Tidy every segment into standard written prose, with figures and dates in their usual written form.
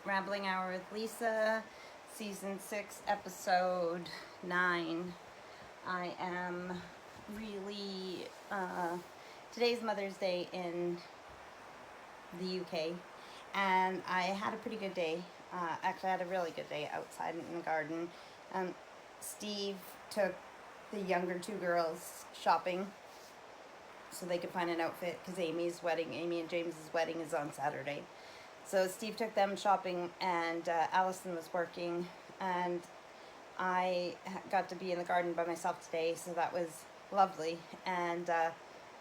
Rambling Hour with Lisa, Season 6, Episode 9. I am really, today's Mother's Day in the UK, and I had a pretty good day. Actually, I had a really good day outside in the garden. Steve took the younger two girls shopping so they could find an outfit because Amy and James's wedding is on Saturday. So Steve took them shopping, and Allison was working, and I got to be in the garden by myself today, so that was lovely. And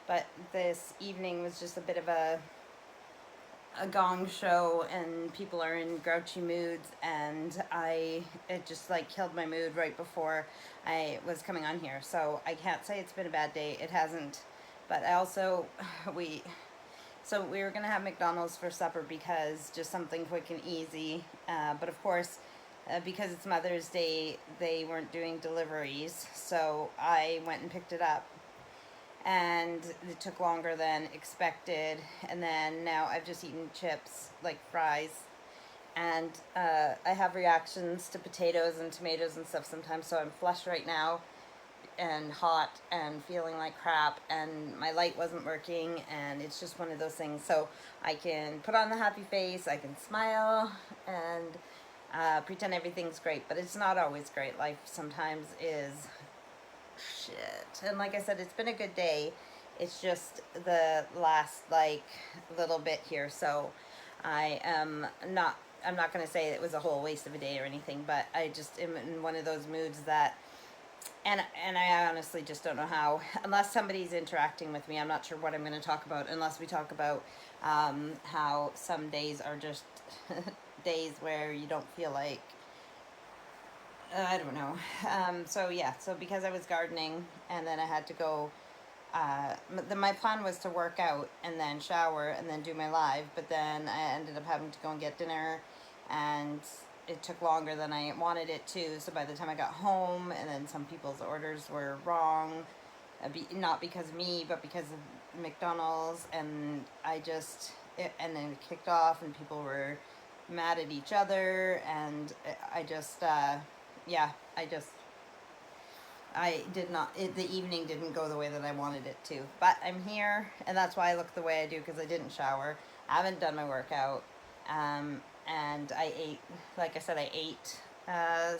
but this evening was just a bit of a gong show, and people are in grouchy moods, and it just like killed my mood right before I was coming on here. So I can't say it's been a bad day. It hasn't. But I also So we were gonna have McDonald's for supper because just something quick and easy. But of course, because it's Mother's Day, they weren't doing deliveries. So I went and picked it up, and it took longer than expected. And then now I've just eaten chips, like fries, and I have reactions to potatoes and tomatoes and stuff sometimes. So I'm flushed right now, and hot and feeling like crap, and my light wasn't working, and it's just one of those things. So I can put on the happy face, I can smile, and pretend everything's great, but it's not always great. Life sometimes is shit. And like I said, it's been a good day. It's just the last like little bit here. So I'm not going to say it was a whole waste of a day or anything, but I just am in one of those moods that And I honestly just don't know how, unless somebody's interacting with me. I'm not sure what I'm going to talk about, unless we talk about how some days are just days where you don't feel like, I don't know. So because I was gardening, and then I had to go, my plan was to work out and then shower and then do my live, but then I ended up having to go and get dinner, and it took longer than I wanted it to. So by the time I got home, and then some people's orders were wrong, not because of me, but because of McDonald's, and and then it kicked off, and people were mad at each other, and the evening didn't go the way that I wanted it to. But I'm here, and that's why I look the way I do, because I didn't shower. I haven't done my workout. And I ate, like I said, I ate I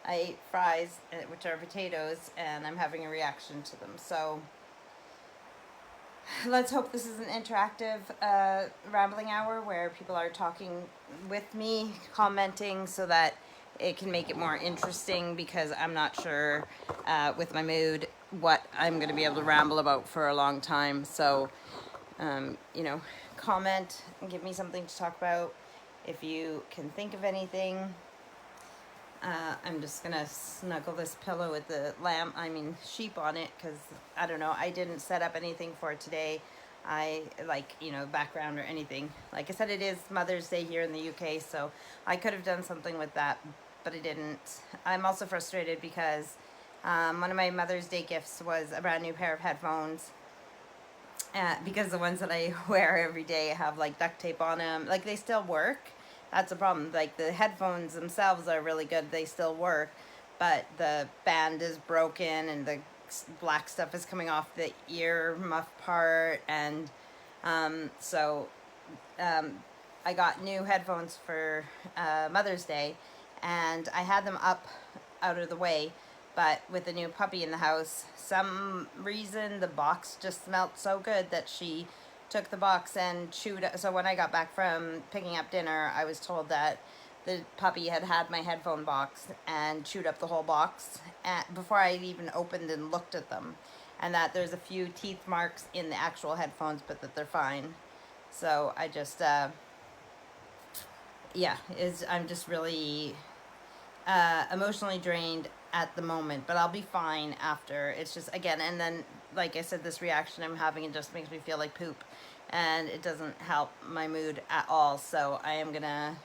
ate fries, which are potatoes, and I'm having a reaction to them. So let's hope this is an interactive rambling hour where people are talking with me, commenting, so that it can make it more interesting, because I'm not sure with my mood what I'm going to be able to ramble about for a long time. So, comment and give me something to talk about if you can think of anything. I'm just gonna snuggle this pillow with the sheep on it, because I don't know, I didn't set up anything for today. Background or anything. Like I said, it is Mother's Day here in the UK, so I could have done something with that, but I didn't. I'm also frustrated because one of my Mother's Day gifts was a brand new pair of headphones, because the ones that I wear every day have like duct tape on them. Like, they still work. That's a problem. Like, the headphones themselves are really good. They still work, but the band is broken, and the black stuff is coming off the ear muff part. And I got new headphones for Mother's Day, and I had them up out of the way. But with the new puppy in the house, some reason the box just smelled so good that she took the box and chewed it. So when I got back from picking up dinner, I was told that the puppy had my headphone box and chewed up the whole box before I even opened and looked at them, and that there's a few teeth marks in the actual headphones, but that they're fine. So I just I'm just really emotionally drained at the moment, but I'll be fine after. It's just, again, and then, like I said, this reaction I'm having, it just makes me feel like poop, and it doesn't help my mood at all. So I am gonna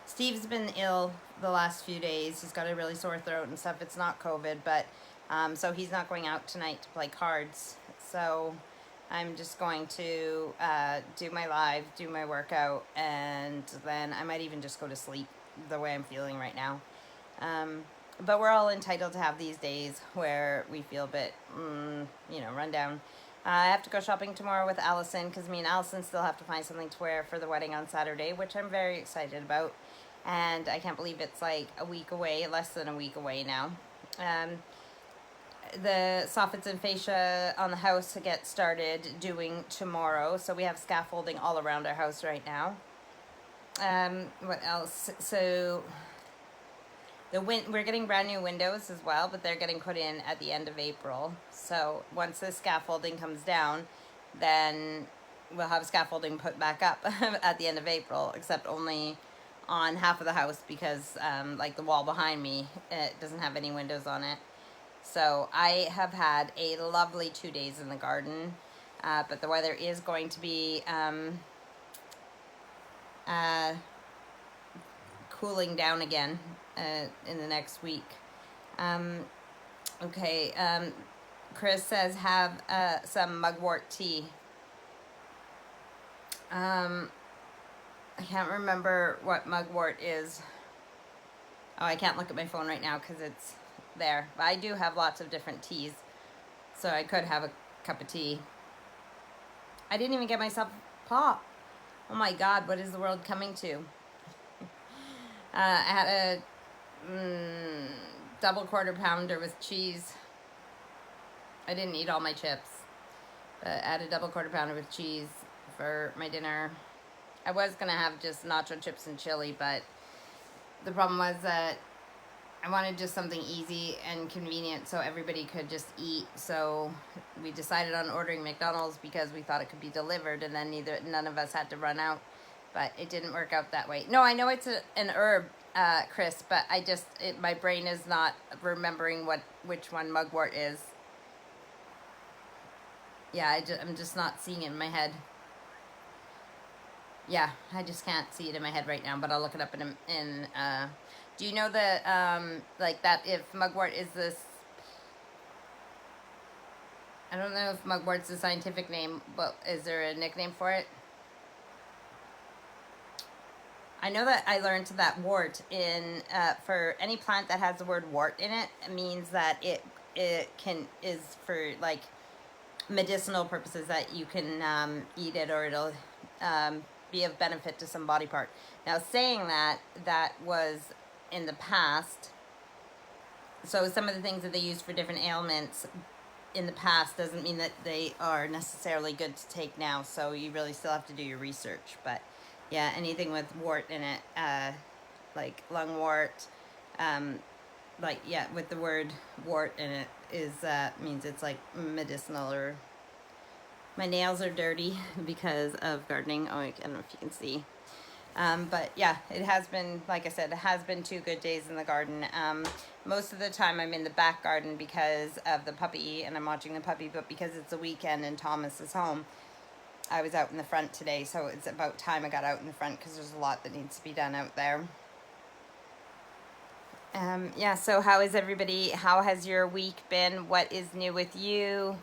Steve's been ill the last few days. He's got a really sore throat and stuff. It's not COVID, but so he's not going out tonight to play cards. So I'm just going to do my live, do my workout, and then I might even just go to sleep the way I'm feeling right now. But we're all entitled to have these days where we feel a bit, run down. I have to go shopping tomorrow with Allison because me and Allison still have to find something to wear for the wedding on Saturday, which I'm very excited about. And I can't believe it's like a week away, less than a week away now. The soffits and fascia on the house get started doing tomorrow. So we have scaffolding all around our house right now. What else? So we're getting brand new windows as well, but they're getting put in at the end of April. So once the scaffolding comes down, then we'll have scaffolding put back up at the end of April, except only on half of the house because like the wall behind me, it doesn't have any windows on it. So I have had a lovely 2 days in the garden, but the weather is going to be cooling down again in the next week. Chris says have some mugwort tea. I can't remember what mugwort is. Oh, I can't look at my phone right now because it's there. But I do have lots of different teas, so I could have a cup of tea. I didn't even get myself pop. Oh my God, what is the world coming to? I had a double quarter pounder with cheese. I didn't eat all my chips, but I had a double quarter pounder with cheese for my dinner. I was gonna have just nacho chips and chili, but the problem was that I wanted just something easy and convenient so everybody could just eat. So we decided on ordering McDonald's because we thought it could be delivered, and then none of us had to run out. But it didn't work out that way. No, I know it's an herb, Chris, but my brain is not remembering which one mugwort is. Yeah, I'm just not seeing it in my head. Yeah, I just can't see it in my head right now, but I'll look it up in do you know that, like that, if mugwort is this, I don't know if mugwort's the scientific name, but is there a nickname for it? I know that I learned that wort for any plant that has the word wort in it, it means that it is for like medicinal purposes, that you can eat it or it'll be of benefit to some body part. Now, saying that was in the past, so some of the things that they use for different ailments in the past doesn't mean that they are necessarily good to take now, so you really still have to do your research. But yeah, anything with wart in it, like lungwort, with the word wart in it is means it's like medicinal. Or my nails are dirty because of gardening. Oh, I don't know if you can see. But yeah, it has been, like I said, it has been 2 good days in the garden. Most of the time I'm in the back garden because of the puppy and I'm watching the puppy, but because it's a weekend and Thomas is home, I was out in the front today, so it's about time I got out in the front because there's a lot that needs to be done out there. Yeah, so how is everybody? How has your week been? What is new with you?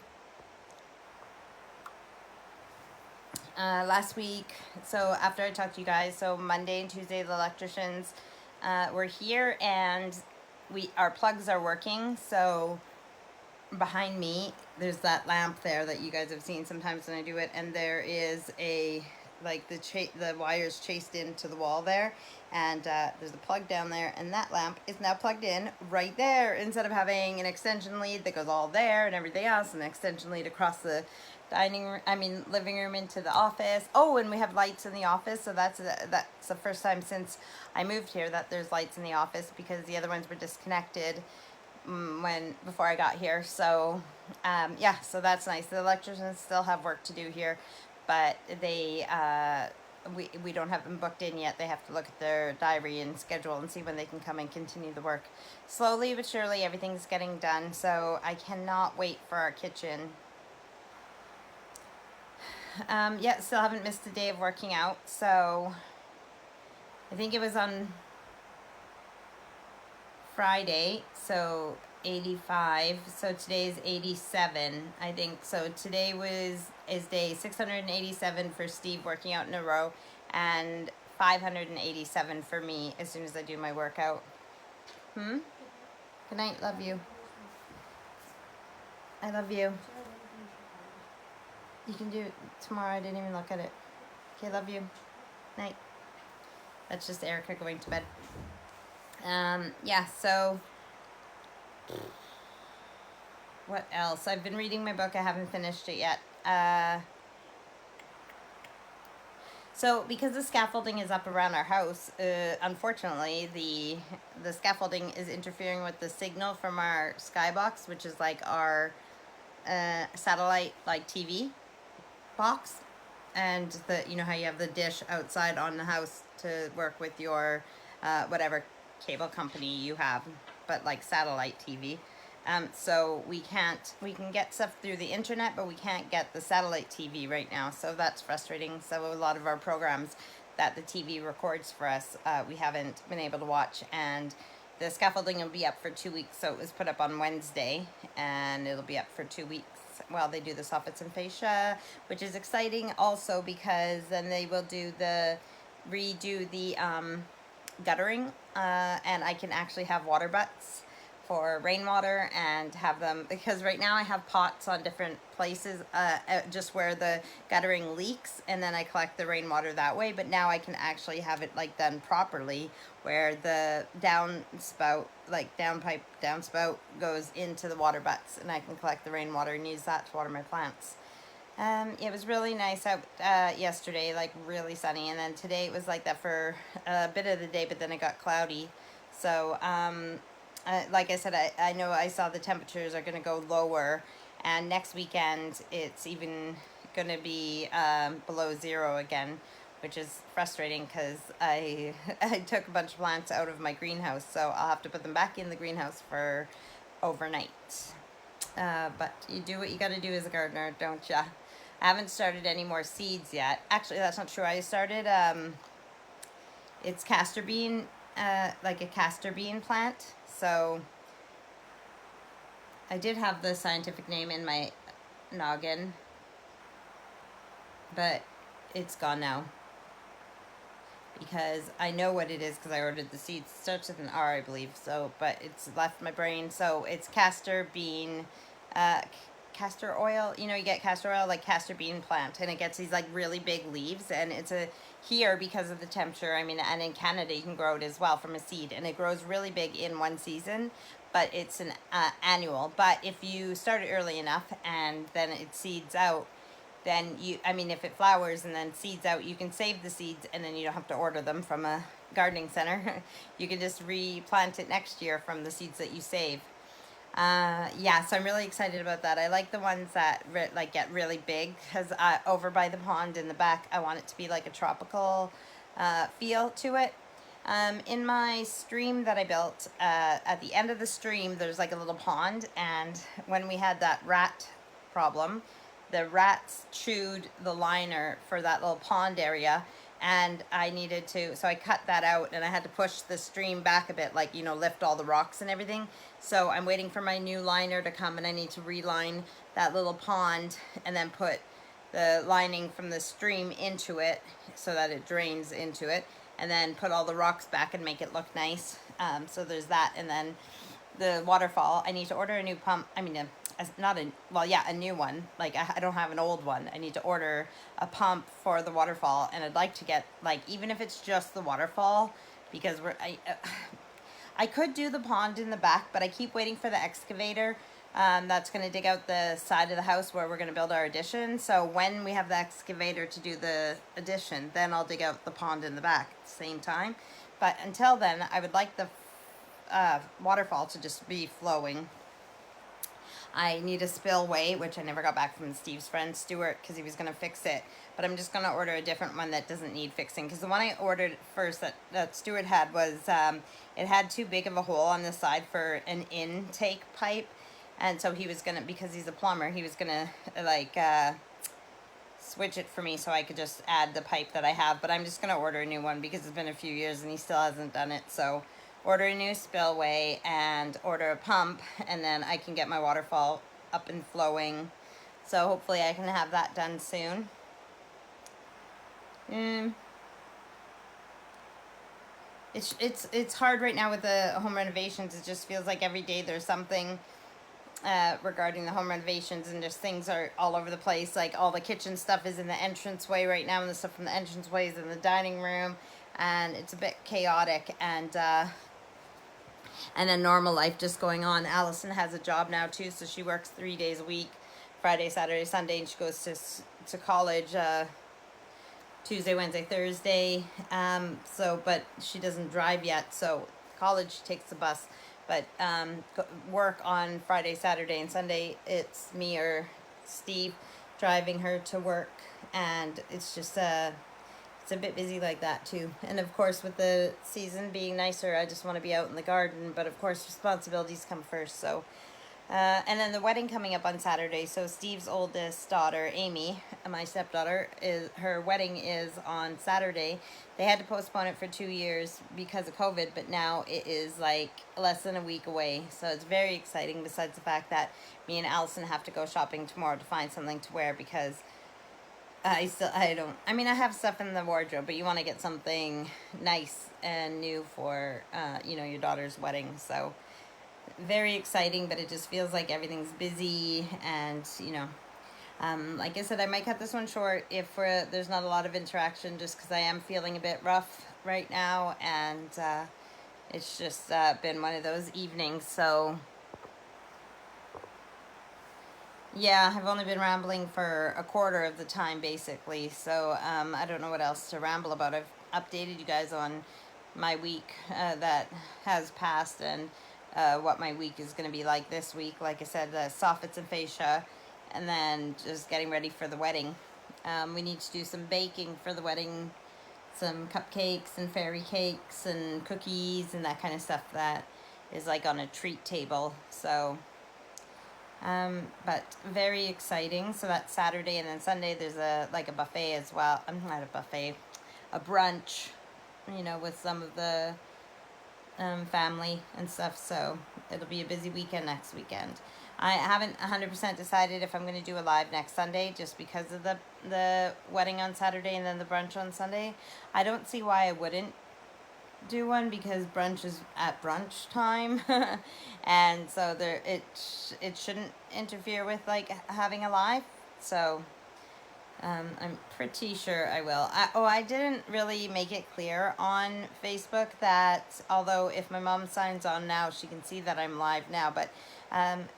Last week, so after I talked to you guys, so Monday and Tuesday the electricians were here, and our plugs are working. So behind me there's that lamp there that you guys have seen sometimes when I do it, and there is the wires chased into the wall there, and there's a plug down there, and that lamp is now plugged in right there, instead of having an extension lead that goes all there and everything else, and an extension lead across the living room into the office. Oh, and we have lights in the office, so that's the first time since I moved here that there's lights in the office, because the other ones were disconnected before I got here. So yeah, so that's nice. The electricians still have work to do here, but they we don't have them booked in yet. They have to look at their diary and schedule and see when they can come and continue the work. Slowly but surely everything's getting done, so I cannot wait for our kitchen. Yeah, still haven't missed a day of working out. So I think it was on Friday, so 85. So today is 87, I think. So today is day 687 for Steve working out in a row, and 587 for me as soon as I do my workout. Good night. Love you. I love you. You can do it tomorrow. I didn't even look at it. Okay, love you. Night. That's just Erica going to bed. Yeah, so what else? I've been reading my book. I haven't finished it yet. So because the scaffolding is up around our house, unfortunately, the scaffolding is interfering with the signal from our skybox, which is like our satellite like TV box, and the how you have the dish outside on the house to work with your whatever cable company you have, but like satellite TV. So we can get stuff through the internet, but we can't get the satellite TV right now. So that's frustrating. So a lot of our programs that the TV records for us, we haven't been able to watch. And the scaffolding will be up for 2 weeks. So it was put up on Wednesday, and it'll be up for 2 weeks while they do the soffits and fascia, which is exciting also because then they will redo the guttering, and I can actually have water butts for rainwater and have them, because right now I have pots on different places just where the guttering leaks, and then I collect the rainwater that way. But now I can actually have it like done properly, where the downspout goes into the water butts, and I can collect the rainwater and use that to water my plants. It was really nice out yesterday, like really sunny, and then today it was like that for a bit of the day, but then it got cloudy. So like I said, I know I saw the temperatures are going to go lower, and next weekend it's even going to be below zero again, which is frustrating because I took a bunch of plants out of my greenhouse, so I'll have to put them back in the greenhouse for overnight. But you do what you got to do as a gardener, don't ya? I haven't started any more seeds yet. Actually, that's not true. I started, it's castor bean, like a castor bean plant. So I did have the scientific name in my noggin, but it's gone now because I know what it is because I ordered the seeds. It starts with an R, I believe. So, but it's left my brain. So it's castor bean, castor oil. You get castor oil, like castor bean plant, and it gets these like really big leaves, and it's here because of the temperature. I mean, and in Canada you can grow it as well from a seed, and it grows really big in one season, but it's an annual. But if you start it early enough and then it seeds out, then if it flowers and then seeds out, you can save the seeds, and then you don't have to order them from a gardening center. You can just replant it next year from the seeds that you save. Yeah, so I'm really excited about that. I like the ones that get really big, because over by the pond in the back, I want it to be like a tropical feel to it. In my stream that I built, at the end of the stream, there's like a little pond, and when we had that rat problem, the rats chewed the liner for that little pond area, and I needed to, so I cut that out, and I had to push the stream back a bit, like, lift all the rocks and everything. So I'm waiting for my new liner to come, and I need to reline that little pond and then put the lining from the stream into it so that it drains into it, and then put all the rocks back and make it look nice. So there's that. And then the waterfall, I need to order a new pump. I mean, a new one. Like, I don't have an old one. I need to order a pump for the waterfall, and I'd like to get, like, even if it's just the waterfall, because I could do the pond in the back, but I keep waiting for the excavator that's going to dig out the side of the house where we're going to build our addition. So when we have the excavator to do the addition, then I'll dig out the pond in the back at the same time. But until then, I would like the waterfall to just be flowing. I need a spillway, which I never got back from Steve's friend Stuart, because he was going to fix it. But I'm just going to order a different one that doesn't need fixing, because the one I ordered first that Stuart had was, it had too big of a hole on the side for an intake pipe. And so he was going to, because he's a plumber, he was going to, switch it for me so I could just add the pipe that I have. But I'm just going to order a new one because it's been a few years and he still hasn't done it. So order a new spillway and order a pump, and then I can get my waterfall up and flowing. So hopefully I can have that done soon. It's hard right now with the home renovations. It just feels like every day there's something regarding the home renovations, and just things are all over the place. Like all the kitchen stuff is in the entranceway right now, and the stuff from the entranceway is in the dining room, and it's a bit chaotic, and a normal life just going on. Allison has a job now too, so she works 3 days a week, Friday, Saturday, Sunday, and she goes to college Tuesday, Wednesday, Thursday. But she doesn't drive yet, so college takes the bus. But work on Friday, Saturday, and Sunday, it's me or Steve driving her to work, and it's just it's a bit busy like that too. And of course, with the season being nicer, I just want to be out in the garden, but of course responsibilities come first. So and then the wedding coming up on Saturday. So Steve's oldest daughter, Amy, my stepdaughter, her wedding is on Saturday. They had to postpone it for 2 years because of COVID, but now it is like less than a week away. So it's very exciting, besides the fact that me and Allison have to go shopping tomorrow to find something to wear, because I have stuff in the wardrobe, but you want to get something nice and new for, your daughter's wedding. So very exciting, but it just feels like everything's busy, and like I said, I might cut this one short if there's not a lot of interaction, just because I am feeling a bit rough right now, and it's just been one of those evenings. So yeah, I've only been rambling for a quarter of the time basically, so I don't know what else to ramble about. I've updated you guys on my week that has passed, and what my week is going to be like this week. Like I said, soffits and fascia, and then just getting ready for the wedding. We need to do some baking for the wedding, some cupcakes and fairy cakes and cookies and that kind of stuff that is like on a treat table. So but very exciting. So that's Saturday, and then Sunday there's a buffet as well. Not a buffet, a brunch, with some of the family and stuff. So it'll be a busy weekend next weekend. I haven't 100% decided if I'm going to do a live next Sunday, just because of the wedding on Saturday and then the brunch on Sunday. I don't see why I wouldn't do one, because brunch is at brunch time and so it shouldn't interfere with like having a live. So I'm pretty sure I will. I didn't really make it clear on Facebook that, although if my mom signs on now, she can see that I'm live now, but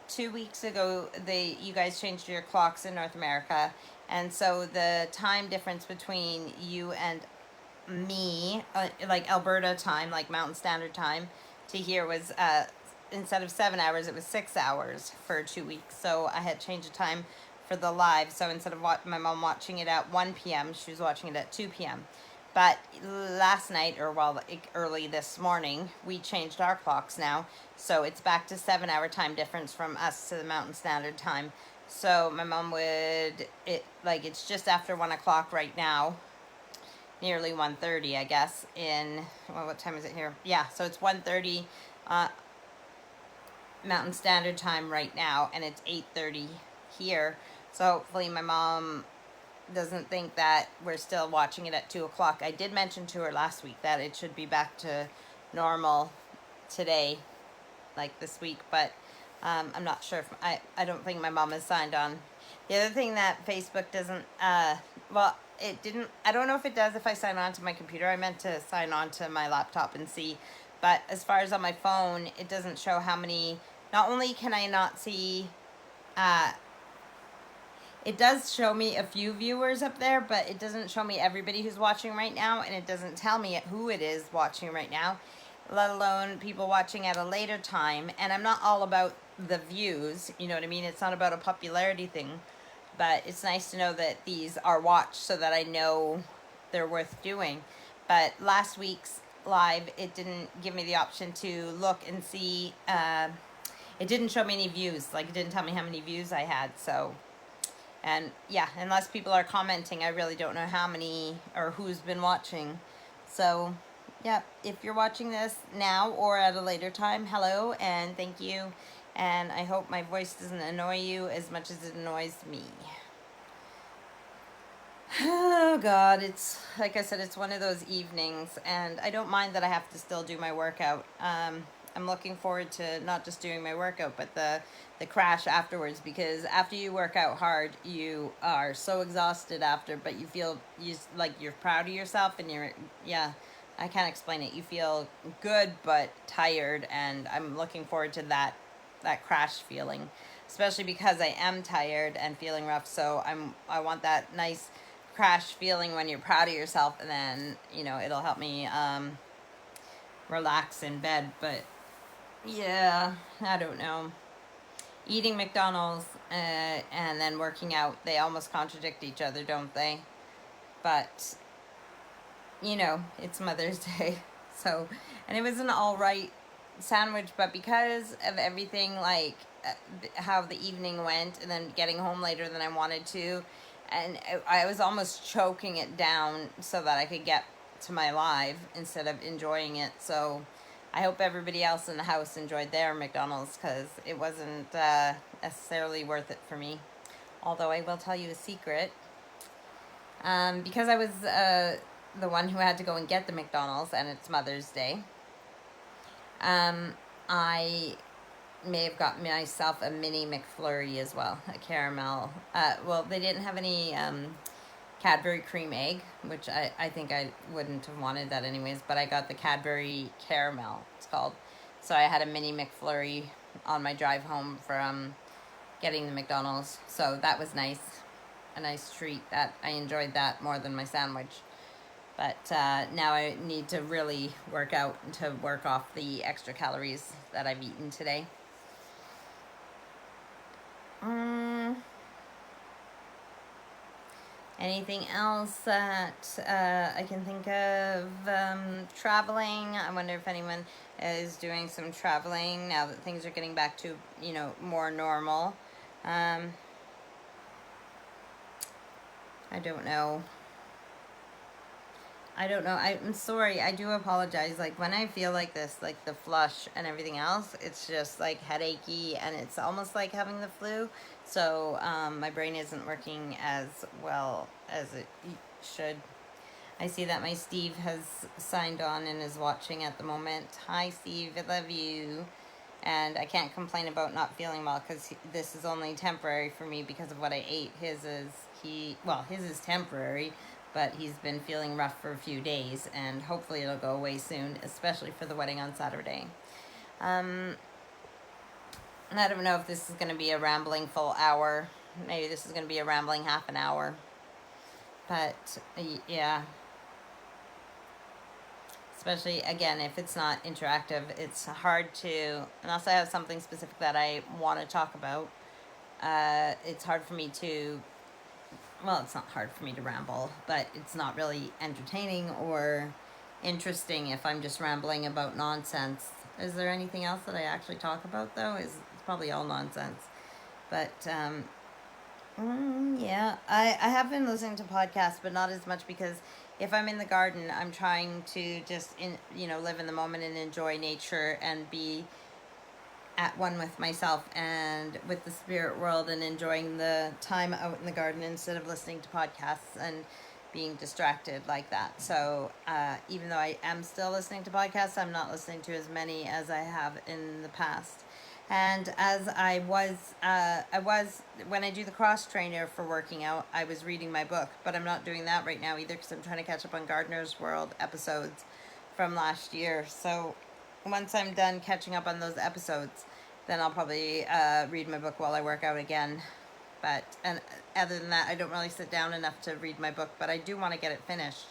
2 weeks ago you guys changed your clocks in North America, and so the time difference between you and me, like Alberta time, like Mountain Standard Time, to here was instead of 7 hours, it was 6 hours for 2 weeks. So I had changed the time for the live. So instead of my mom watching it at 1 p.m., she was watching it at 2 p.m. But last night, or early this morning, we changed our clocks now. So it's back to 7 hour time difference from us to the Mountain Standard Time. So my mom it's just after 1 o'clock right now. Nearly 1:30, I guess, what time is it here? Yeah, so it's 1:30 Mountain Standard Time right now, and it's 8:30 here. So hopefully my mom doesn't think that we're still watching it at 2 o'clock. I did mention to her last week that it should be back to normal today, like this week, but I'm not sure if I don't think my mom has signed on. The other thing that Facebook doesn't, it didn't, I don't know if it does if I sign on to my computer. I meant to sign on to my laptop and see, but as far as on my phone, it doesn't show how many. Not only can I not see, it does show me a few viewers up there, but it doesn't show me everybody who's watching right now, and it doesn't tell me who it is watching right now, let alone people watching at a later time. And I'm not all about the views, you know what I mean? It's not about a popularity thing. But it's nice to know that these are watched so that I know they're worth doing. But last week's live, it didn't give me the option to look and see. It didn't show me any views. Like, it didn't tell me how many views I had. So, and yeah, unless people are commenting, I really don't know how many or who's been watching. So, yeah, if you're watching this now or at a later time, hello and thank you. And I hope my voice doesn't annoy you as much as it annoys me. Oh God, it's like I said, it's one of those evenings, and I don't mind that I have to still do my workout. I'm looking forward to not just doing my workout, but the crash afterwards, because after you work out hard, you are so exhausted after, but you feel like you're proud of yourself, and yeah, I can't explain it. You feel good but tired, and I'm looking forward to that crash feeling, especially because I am tired and feeling rough. So I want that nice crash feeling when you're proud of yourself, and then it'll help me relax in bed. But yeah, I don't know, eating McDonald's and then working out, they almost contradict each other, don't they? But it's Mother's Day. So, and it was an all right sandwich, but because of everything, like how the evening went and then getting home later than I wanted to, and I was almost choking it down so that I could get to my live instead of enjoying it. So I hope everybody else in the house enjoyed their McDonald's, because it wasn't necessarily worth it for me. Although I will tell you a secret. Because I was the one who had to go and get the McDonald's, and it's Mother's Day, I may have got myself a mini McFlurry as well, a caramel. Well, they didn't have any Cadbury cream egg, which I think I wouldn't have wanted that anyways, but I got the Cadbury caramel, it's called. So I had a mini McFlurry on my drive home from getting the McDonald's. So that was nice. A nice treat. That I enjoyed that more than my sandwich. But now I need to really work out to work off the extra calories that I've eaten today. Anything else that I can think of? Traveling. I wonder if anyone is doing some traveling now that things are getting back to, more normal. I don't know. I'm sorry. I do apologize. Like, when I feel like this, like the flush and everything else, it's just like headachy, and it's almost like having the flu. So my brain isn't working as well as it should. I see that my Steve has signed on and is watching at the moment. Hi, Steve. I love you. And I can't complain about not feeling well, because this is only temporary for me because of what I ate. His is temporary, but he's been feeling rough for a few days, and hopefully it'll go away soon, especially for the wedding on Saturday. I don't know if this is going to be a rambling full hour. Maybe this is going to be a rambling half an hour. But yeah. Especially, again, if it's not interactive, it's hard to, unless I have something specific that I want to talk about, it's hard for me to, well, it's not hard for me to ramble, but it's not really entertaining or interesting if I'm just rambling about nonsense. Is there anything else that I actually talk about, though? It's probably all nonsense. But, yeah, I have been listening to podcasts, but not as much, because if I'm in the garden, I'm trying to just live in the moment and enjoy nature and be at one with myself and with the spirit world, and enjoying the time out in the garden instead of listening to podcasts and being distracted like that. So even though I am still listening to podcasts, I'm not listening to as many as I have in the past. And as I was when I do the cross trainer for working out, I was reading my book, but I'm not doing that right now either, because I'm trying to catch up on Gardener's World episodes from last year. So once I'm done catching up on those episodes, then I'll probably read my book while I work out again. And other than that, I don't really sit down enough to read my book, but I do want to get it finished.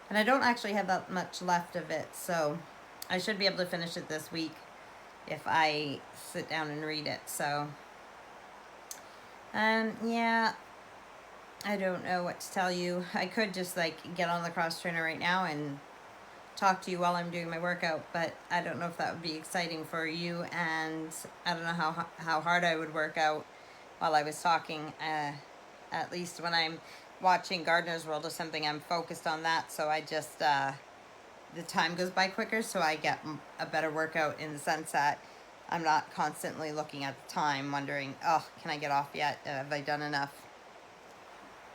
And I don't actually have that much left of it, so I should be able to finish it this week if I sit down and read it. So yeah, I don't know what to tell you. I could just get on the cross trainer right now and talk to you while I'm doing my workout, but I don't know if that would be exciting for you, and I don't know how hard I would work out while I was talking. At least when I'm watching Gardener's World or something, I'm focused on that, so I just the time goes by quicker, so I get a better workout in the sense that I'm not constantly looking at the time wondering, oh, can I get off yet? Have I done enough?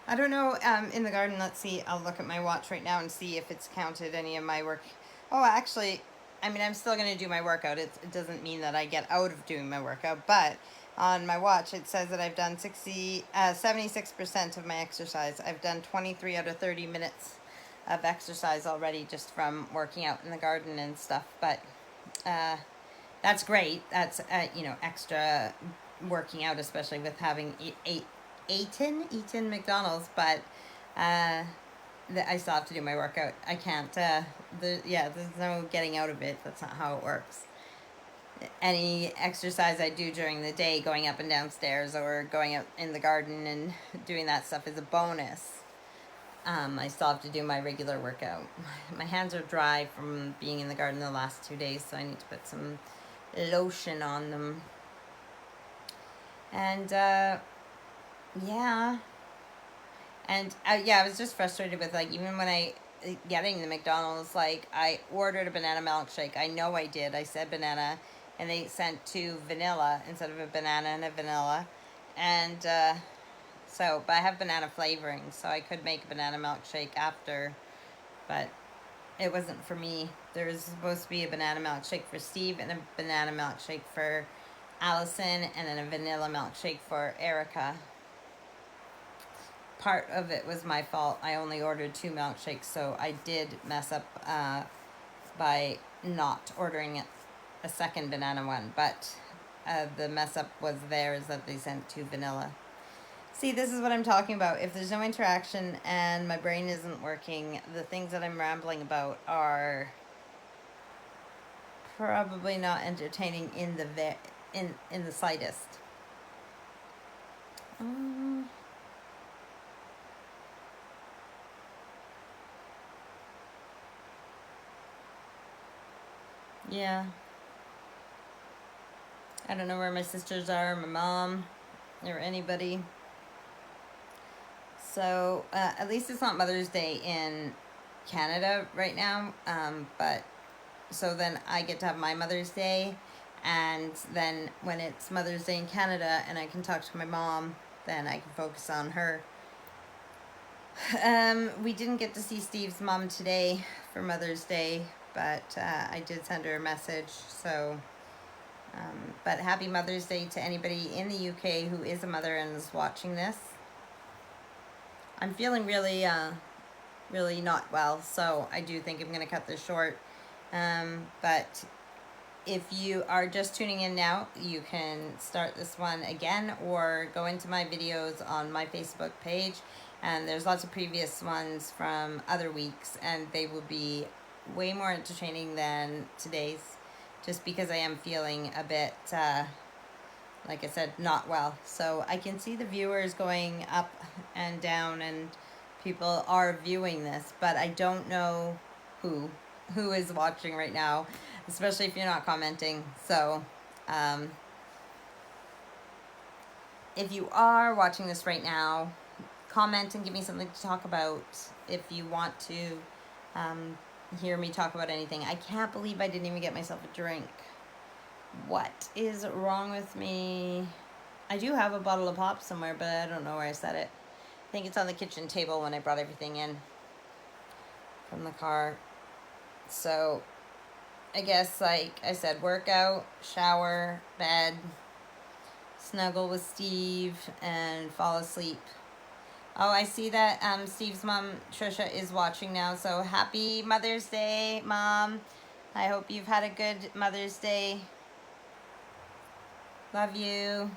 I don't know, in the garden, let's see, I'll look at my watch right now and see if it's counted any of my work. Oh, actually, I mean, I'm still going to do my workout. It doesn't mean that I get out of doing my workout, but on my watch, it says that I've done 76% of my exercise. I've done 23 out of 30 minutes of exercise already just from working out in the garden and stuff, but that's great. That's, extra working out, especially with having eaten McDonald's, but I still have to do my workout. I can't, there's no getting out of it. That's not how it works. Any exercise I do during the day, going up and downstairs or going out in the garden and doing that stuff is a bonus. I still have to do my regular workout. My hands are dry from being in the garden the last 2 days, so I need to put some lotion on them. And, yeah. And, I was just frustrated with, like, even when getting the McDonald's, like, I ordered a banana milkshake. I know I did. I said banana, and they sent 2 vanilla instead of a banana and a vanilla. And, but I have banana flavoring, so I could make a banana milkshake after, but it wasn't for me. There was supposed to be a banana milkshake for Steve and a banana milkshake for Allison, and then a vanilla milkshake for Erica. Part of it was my fault. I only ordered 2 milkshakes, so I did mess up by not ordering a second banana one, but the mess up was theirs that they sent 2 vanilla. See, this is what I'm talking about. If there's no interaction and my brain isn't working, the things that I'm rambling about are probably not entertaining in the slightest. Yeah. I don't know where my sisters are, my mom, or anybody. So, at least it's not Mother's Day in Canada right now, but, so then I get to have my Mother's Day, and then when it's Mother's Day in Canada and I can talk to my mom, then I can focus on her. We didn't get to see Steve's mom today for Mother's Day, but I did send her a message, so, but happy Mother's Day to anybody in the UK who is a mother and is watching this. I'm feeling really, really not well, so I do think I'm going to cut this short. But if you are just tuning in now, you can start this one again or go into my videos on my Facebook page. And there's lots of previous ones from other weeks, and they will be way more entertaining than today's, just because I am feeling a bit, like I said, not well. So I can see the viewers going up and down, and people are viewing this, but I don't know who is watching right now, especially if you're not commenting. So if you are watching this right now, comment and give me something to talk about if you want to hear me talk about anything. I can't believe I didn't even get myself a drink. What is wrong with me? I do have a bottle of pop somewhere, but I don't know where I set it. I think it's on the kitchen table when I brought everything in from the car. So I guess, like I said, workout, shower, bed, snuggle with Steve, and fall asleep. Oh, I see that Steve's mom, Trisha, is watching now. So happy Mother's Day, Mom. I hope you've had a good Mother's Day. Love you.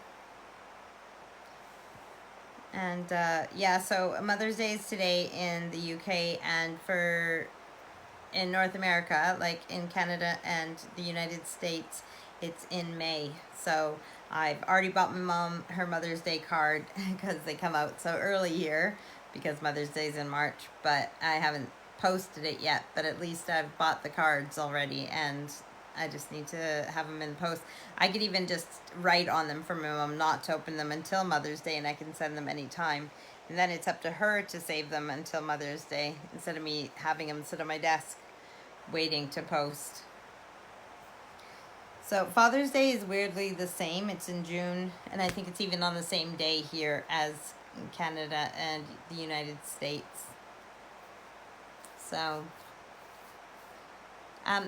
And yeah, so Mother's Day is today in the UK, and in North America, like in Canada and the United States, it's in May. So I've already bought my mom her Mother's Day card because they come out so early here, because Mother's Day is in March, but I haven't posted it yet. But at least I've bought the cards already, and I just need to have them in the post. I could even just write on them for my mom not to open them until Mother's Day, and I can send them anytime. And then it's up to her to save them until Mother's Day, instead of me having them sit on my desk. waiting to post. So Father's Day is weirdly the same. It's in June, and I think it's even on the same day here as in Canada and the United States. So,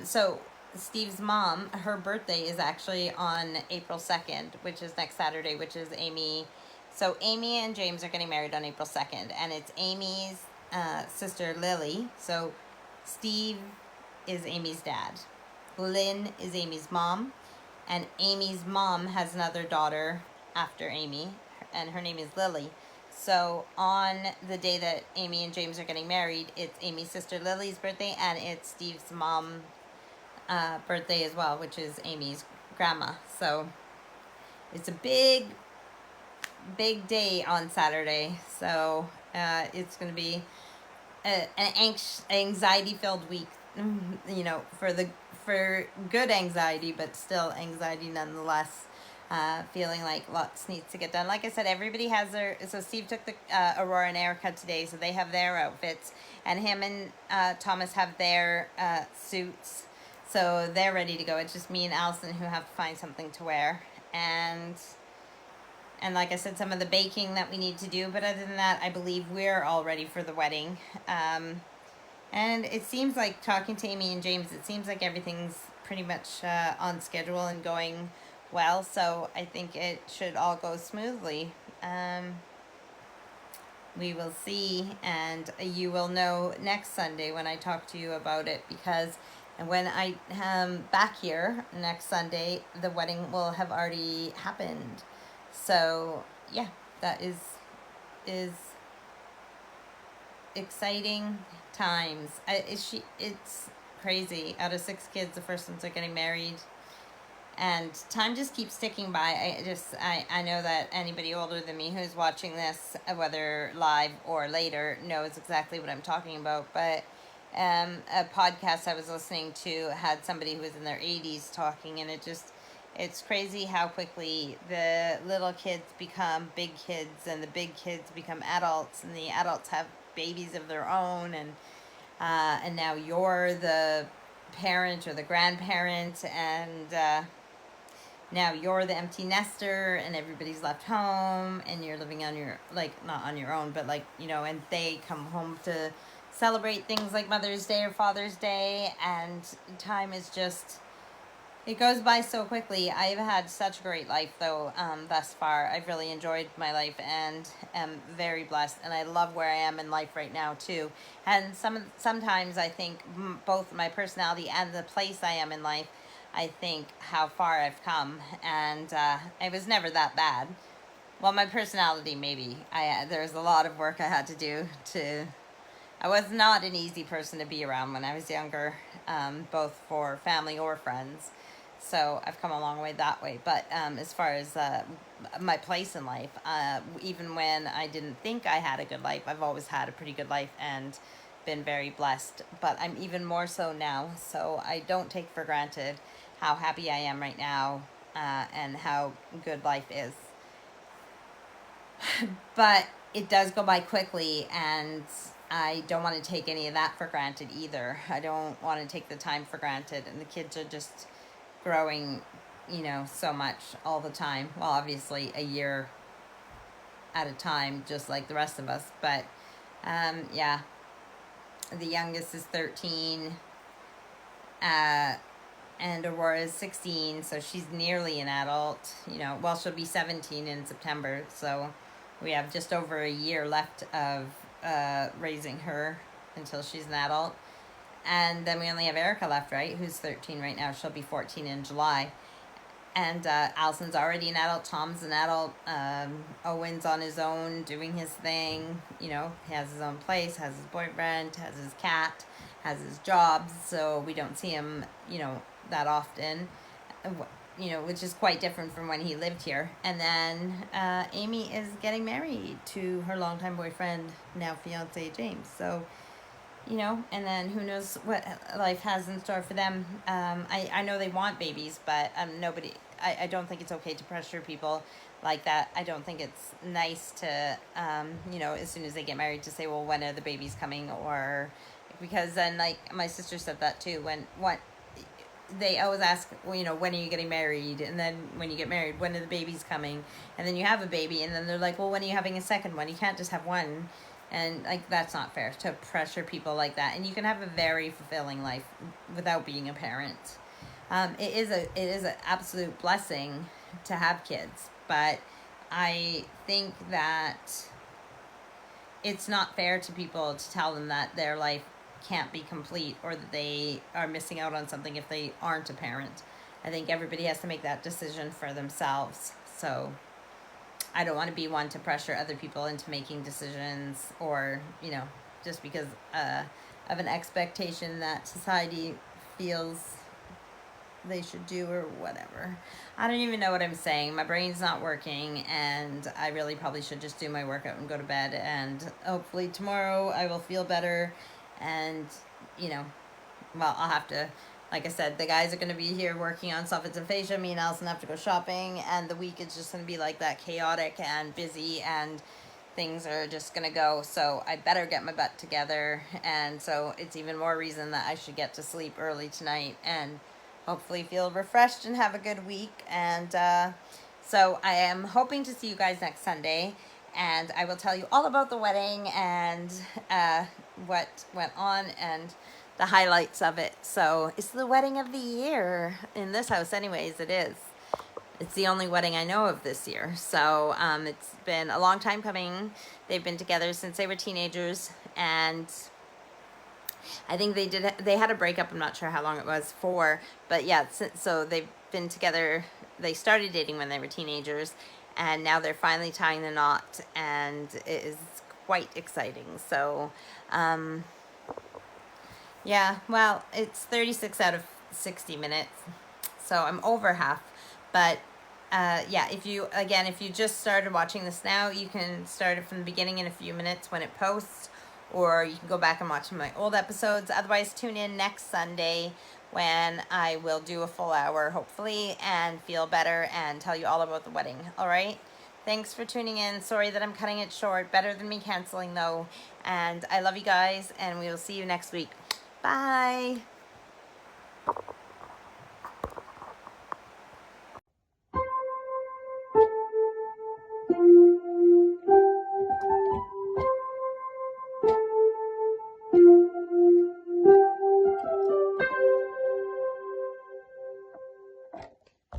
so Steve's mom, her birthday is actually on April 2nd, which is next Saturday, which is Amy. So Amy and James are getting married on April 2nd, and it's Amy's sister Lily. So Steve is Amy's dad. Lynn is Amy's mom, and Amy's mom has another daughter after Amy, and her name is Lily. So on the day that Amy and James are getting married, it's Amy's sister Lily's birthday, and it's Steve's mom birthday as well, which is Amy's grandma. So it's a big day on Saturday. So it's going to be an anxiety-filled week, you know, for good anxiety, but still anxiety nonetheless. Feeling like lots needs to get done. Like I said, everybody has their. So Steve took the Aurora and Erica today, so they have their outfits, and him and Thomas have their suits, so they're ready to go. It's just me and Allison who have to find something to wear, and like I said, some of the baking that we need to do. But other than that, I believe we're all ready for the wedding. And it seems like, talking to Amy and James, it seems like everything's pretty much on schedule and going well. So I think it should all go smoothly. We will see, and you will know next Sunday when I talk to you about it, because and when I am back here next Sunday, the wedding will have already happened. So yeah, that is exciting times. It's crazy. Out of 6 kids, the first ones are getting married, and time just keeps ticking by. I know that anybody older than me who's watching this, whether live or later, knows exactly what I'm talking about. But a podcast I was listening to had somebody who was in their 80s talking, and it's crazy how quickly the little kids become big kids, and the big kids become adults, and the adults have babies of their own, and now you're the parent or the grandparent, and now you're the empty nester, and everybody's left home, and you're living on your, like, not on your own, but like, you know, and they come home to celebrate things like Mother's Day or Father's Day, and time is just, it goes by so quickly. I've had such a great life, though, thus far. I've really enjoyed my life and am very blessed, and I love where I am in life right now, too. And sometimes I think both my personality and the place I am in life, I think how far I've come, and it was never that bad. Well, my personality, maybe. There's a lot of work I had to do to... I was not an easy person to be around when I was younger, both for family or friends. So I've come a long way that way. But as far as my place in life, even when I didn't think I had a good life, I've always had a pretty good life and been very blessed. But I'm even more so now. So I don't take for granted how happy I am right now and how good life is. But it does go by quickly, and I don't want to take any of that for granted either. I don't want to take the time for granted, and the kids are just growing, you know, so much all the time. Well, obviously a year at a time, just like the rest of us. But yeah, the youngest is 13, and Aurora is 16, so she's nearly an adult. You know, well, she'll be 17 in September, so we have just over a year left of raising her until she's an adult. And then we only have Erica left, right, who's 13 right now. She'll be 14 in July. And Allison's already an adult. Tom's an adult. Owen's on his own, doing his thing. You know, he has his own place, has his boyfriend, has his cat, has his job. So we don't see him, you know, that often. You know, which is quite different from when he lived here. And then Amy is getting married to her longtime boyfriend, now fiance, James. So, you know, and then who knows what life has in store for them. I know they want babies, but I don't think it's okay to pressure people like that. I don't think it's nice to, you know, as soon as they get married to say, well, when are the babies coming, or because then, like, my sister said that too. They always ask, well, you know, when are you getting married? And then when you get married, when are the babies coming? And then you have a baby, and then they're like, well, when are you having a second one? You can't just have one. And, like, that's not fair to pressure people like that. And you can have a very fulfilling life without being a parent. It is an absolute blessing to have kids, but I think that it's not fair to people to tell them that their life can't be complete or that they are missing out on something if they aren't a parent. I think everybody has to make that decision for themselves. So I don't want to be one to pressure other people into making decisions, or, you know, just because of an expectation that society feels they should do or whatever. I don't even know what I'm saying. My brain's not working, and I really probably should just do my workout and go to bed, and hopefully tomorrow I will feel better. And, you know, well, I'll have to, like I said, the guys are going to be here working on soffits and fascia. Me and Allison have to go shopping, and the week is just going to be like that, chaotic and busy, and things are just going to go. So I better get my butt together. And so it's even more reason that I should get to sleep early tonight and hopefully feel refreshed and have a good week. And so I am hoping to see you guys next Sunday, and I will tell you all about the wedding and what went on and the highlights of it. So it's the wedding of the year in this house anyways. It is. It's the only wedding I know of this year. So it's been a long time coming. They've been together since they were teenagers, and I think they had a breakup. I'm not sure how long it was for, but yeah, so they've been together. They started dating when they were teenagers, and now they're finally tying the knot, and it is quite exciting. So yeah, well, it's 36 out of 60 minutes, so I'm over half. But yeah, if you just started watching this now, you can start it from the beginning in a few minutes when it posts, or you can go back and watch my old episodes. Otherwise, tune in next Sunday when I will do a full hour, hopefully, and feel better and tell you all about the wedding. All right? Thanks for tuning in. Sorry that I'm cutting it short. Better than me canceling, though. And I love you guys, and we will see you next week. Bye.